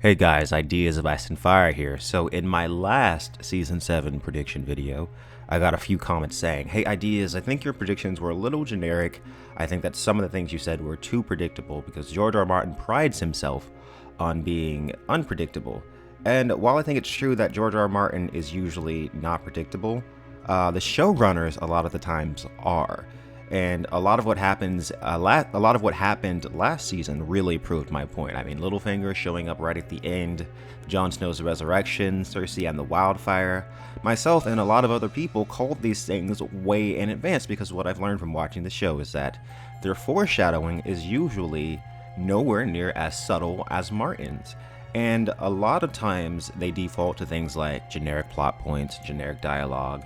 Hey guys, Ideas of Ice and Fire here. So in my last Season 7 prediction video, I got a few comments saying, hey Ideas, I think your predictions were a little generic. I think that some of the things you said were too predictable because George R. R. Martin prides himself on being unpredictable. And while I think it's true that George R. R. Martin is usually not predictable, the showrunners a lot of the times are. And a lot of what happened last season really proved my point. I mean, Littlefinger showing up right at the end, Jon Snow's resurrection, Cersei and the wildfire. Myself and a lot of other people called these things way in advance because what I've learned from watching the show is that their foreshadowing is usually nowhere near as subtle as Martin's. And a lot of times they default to things like generic plot points, generic dialogue.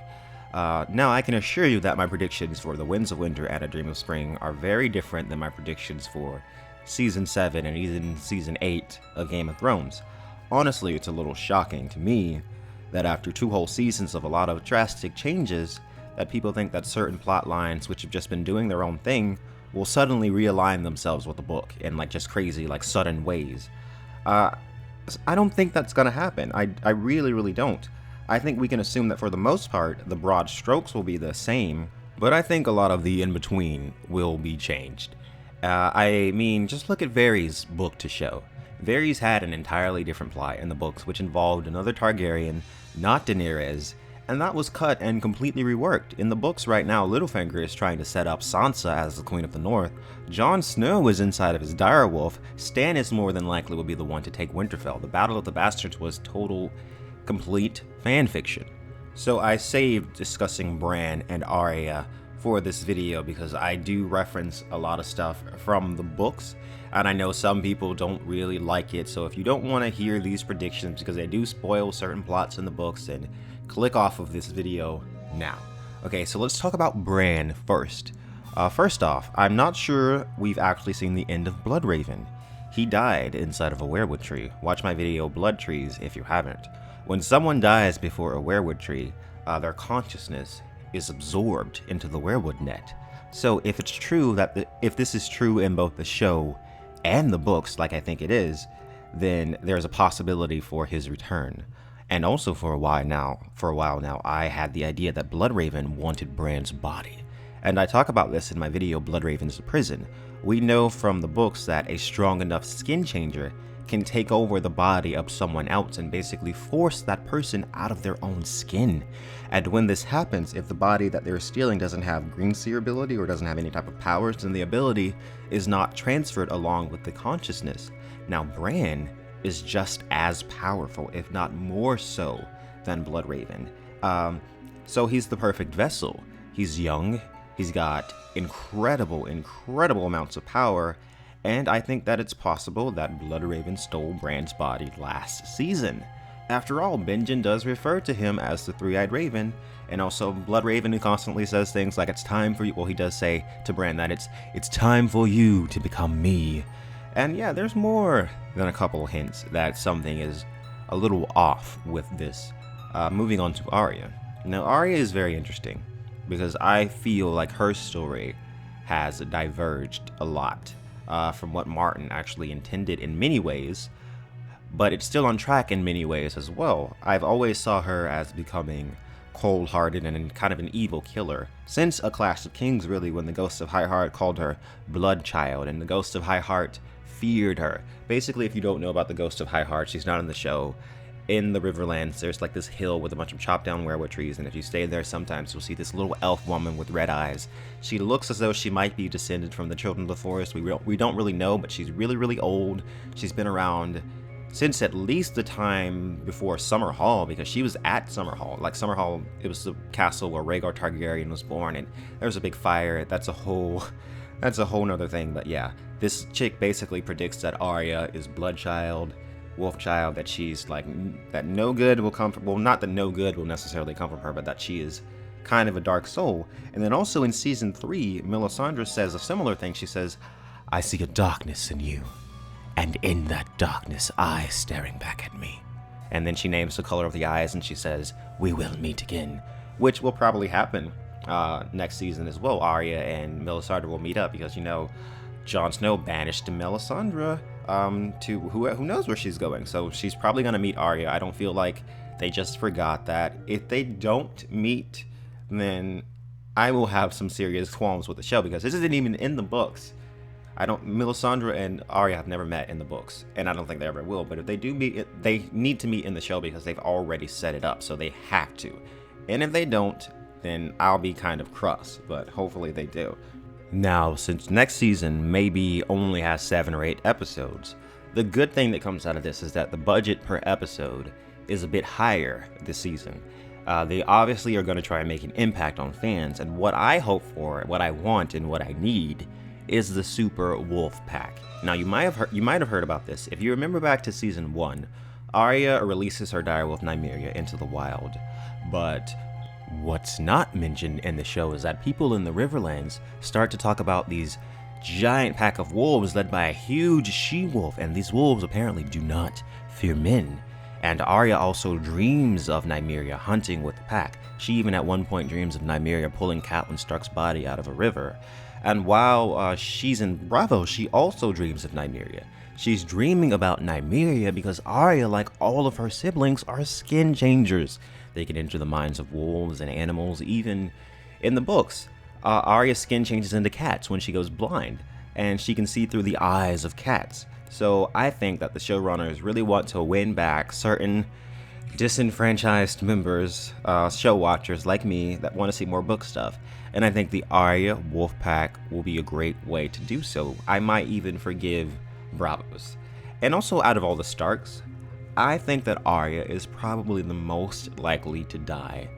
Now, I can assure you that my predictions for The Winds of Winter and A Dream of Spring are very different than my predictions for Season 7 and even Season 8 of Game of Thrones. Honestly, it's a little shocking to me that after 2 whole seasons of a lot of drastic changes, that people think that certain plot lines which have just been doing their own thing will suddenly realign themselves with the book in like just crazy, like sudden ways. I don't think that's gonna happen. I really don't. I think we can assume that for the most part, the broad strokes will be the same, but I think a lot of the in-between will be changed. I mean, just look at Varys' book to show. Varys had an entirely different plot in the books, which involved another Targaryen, not Daenerys, and that was cut and completely reworked. In the books right now, Littlefinger is trying to set up Sansa as the Queen of the North. Jon Snow is inside of his direwolf. Stannis more than likely will be the one to take Winterfell. The Battle of the Bastards was total complete fan fiction. So I saved discussing Bran and Arya for this video because I do reference a lot of stuff from the books, and I know some people don't really like it, so if you don't want to hear these predictions because they do spoil certain plots in the books, then click off of this video now. Okay, so let's talk about Bran first. First off, I'm not sure we've actually seen the end of Bloodraven. He died inside of a weirwood tree. Watch my video Blood Trees if you haven't. When someone dies before a weirwood tree, their consciousness is absorbed into the weirwood net. So if it's true that if this is true in both the show and the books, like I think it is, then there's a possibility for his return. And also for a while now, I had the idea that Bloodraven wanted Bran's body. And I talk about this in my video Bloodraven's Prison. We know from the books that a strong enough skin changer can take over the body of someone else and basically force that person out of their own skin. And when this happens, if the body that they're stealing doesn't have green seer ability or doesn't have any type of powers, then the ability is not transferred along with the consciousness. Now Bran is just as powerful, if not more so, than Bloodraven. So he's the perfect vessel. He's young, he's got incredible amounts of power, and I think that it's possible that Bloodraven stole Bran's body last season. After all, Benjen does refer to him as the Three-Eyed Raven, and also Bloodraven, who constantly says things like it's time for you, well, he does say to Bran that it's time for you to become me. And yeah, there's more than a couple hints that something is a little off with this. Moving on to Arya. Now Arya is very interesting because I feel like her story has diverged a lot from what Martin actually intended in many ways, but it's still on track in many ways as well. I've always saw her as becoming cold-hearted and kind of an evil killer, since A Clash of Kings really, when the Ghost of High Heart called her Bloodchild, and the Ghost of High Heart feared her. Basically, if you don't know about the Ghost of High Heart, she's not in the show. In the Riverlands, there's like this hill with a bunch of chopped down weirwood trees, and if you stay there sometimes you'll see this little elf woman with red eyes. She looks as though she might be descended from the Children of the Forest. We don't really know, but she's really old. She's been around since at least the time before Summerhall, because she was at Summerhall. Like Summerhall, it was the castle where Rhaegar Targaryen was born, and there was a big fire. That's a whole nother thing, but yeah. This chick basically predicts that Arya is Bloodchild, Wolfchild, that she's like, that no good will come from, well, not that no good will necessarily come from her, but that she is kind of a dark soul. And then also in season 3, Melisandre says a similar thing. She says, I see a darkness in you, and in that darkness, eyes staring back at me. And then she names the color of the eyes, and she says, we will meet again, which will probably happen next season as well. Arya and Melisandre will meet up because, you know, Jon Snow banished Melisandre to who knows where she's going. So she's probably gonna meet Arya. I don't feel like they just forgot that. If they don't meet, then I will have some serious qualms with the show, because this isn't even in the books. Melisandre and Arya have never met in the books, and I don't think they ever will. But if they do meet, they need to meet in the show because they've already set it up, so they have to. And if they don't, then I'll be kind of cross, but hopefully they do. Now, since next season maybe only has 7 or 8 episodes, the good thing that comes out of this is that the budget per episode is a bit higher this season. They obviously are going to try and make an impact on fans, and what I hope for, what I want, and what I need is the Super Wolf Pack. Now, you might have heard about this. If you remember back to season 1, Arya releases her direwolf Nymeria into the wild, but what's not mentioned in the show is that people in the Riverlands start to talk about these giant pack of wolves led by a huge she-wolf, and these wolves apparently do not fear men. And Arya also dreams of Nymeria hunting with the pack. She even at one point dreams of Nymeria pulling Catelyn Stark's body out of a river. And while she's in Bravo, she also dreams of Nymeria. She's dreaming about Nymeria because Arya, like all of her siblings, are skin changers. They can enter the minds of wolves and animals. Even in the books, Arya's skin changes into cats when she goes blind, and she can see through the eyes of cats. So I think that the showrunners really want to win back certain disenfranchised members, show watchers like me that want to see more book stuff. And I think the Arya Wolf Pack will be a great way to do so. I might even forgive Bravos. And also, out of all the Starks, I think that Arya is probably the most likely to die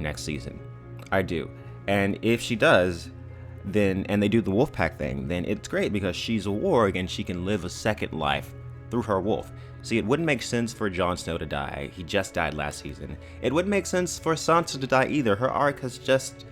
next season. I do. And if she does, then, and they do the wolf pack thing, then it's great because she's a warg and she can live a second life through her wolf. See, it wouldn't make sense for Jon Snow to die. He just died last season. It wouldn't make sense for Sansa to die either. Her arc has just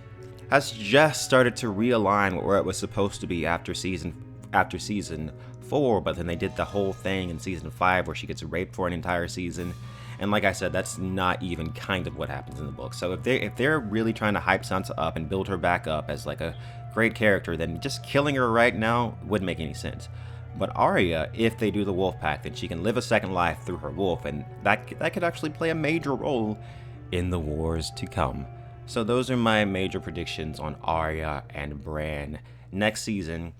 started to realign where it was supposed to be after season 4, but then they did the whole thing in season 5 where she gets raped for an entire season. And like I said, that's not even kind of what happens in the book. So if they're really trying to hype Sansa up and build her back up as like a great character, then just killing her right now wouldn't make any sense. But Arya, if they do the wolf pack, then she can live a second life through her wolf, and that could actually play a major role in the wars to come. So those are my major predictions on Arya and Bran next season.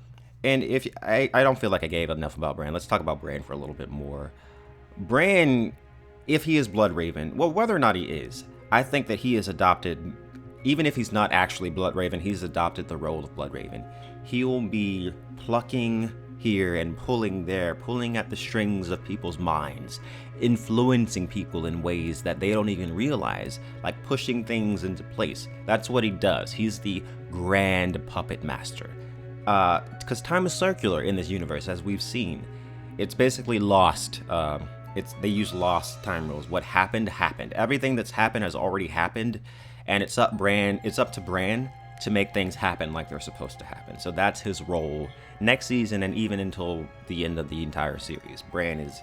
And if I don't feel like I gave enough about Bran, let's talk about Bran for a little bit more. Bran, if he is Bloodraven, well, whether or not he is, I think that he is adopted, even if he's not actually Bloodraven, he's adopted the role of Bloodraven. He will be plucking here and pulling there, pulling at the strings of people's minds, influencing people in ways that they don't even realize, like pushing things into place. That's what he does. He's the grand puppet master. Because time is circular in this universe, as we've seen. It's basically lost. They use lost time rules. What happened happened. Everything that's happened has already happened, and it's up to Bran to make things happen like they're supposed to happen. So that's his role next season and even until the end of the entire series. Bran is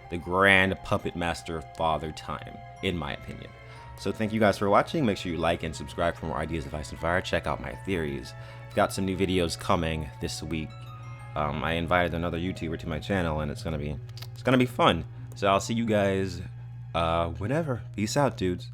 the grand puppet master of Father Time, in my opinion. So thank you guys for watching. Make sure you like and subscribe for more ideas of Ice and Fire. Check out my theories. I've got some new videos coming this week. I invited another YouTuber to my channel, and it's gonna be fun. So I'll see you guys whenever. Peace out, dudes.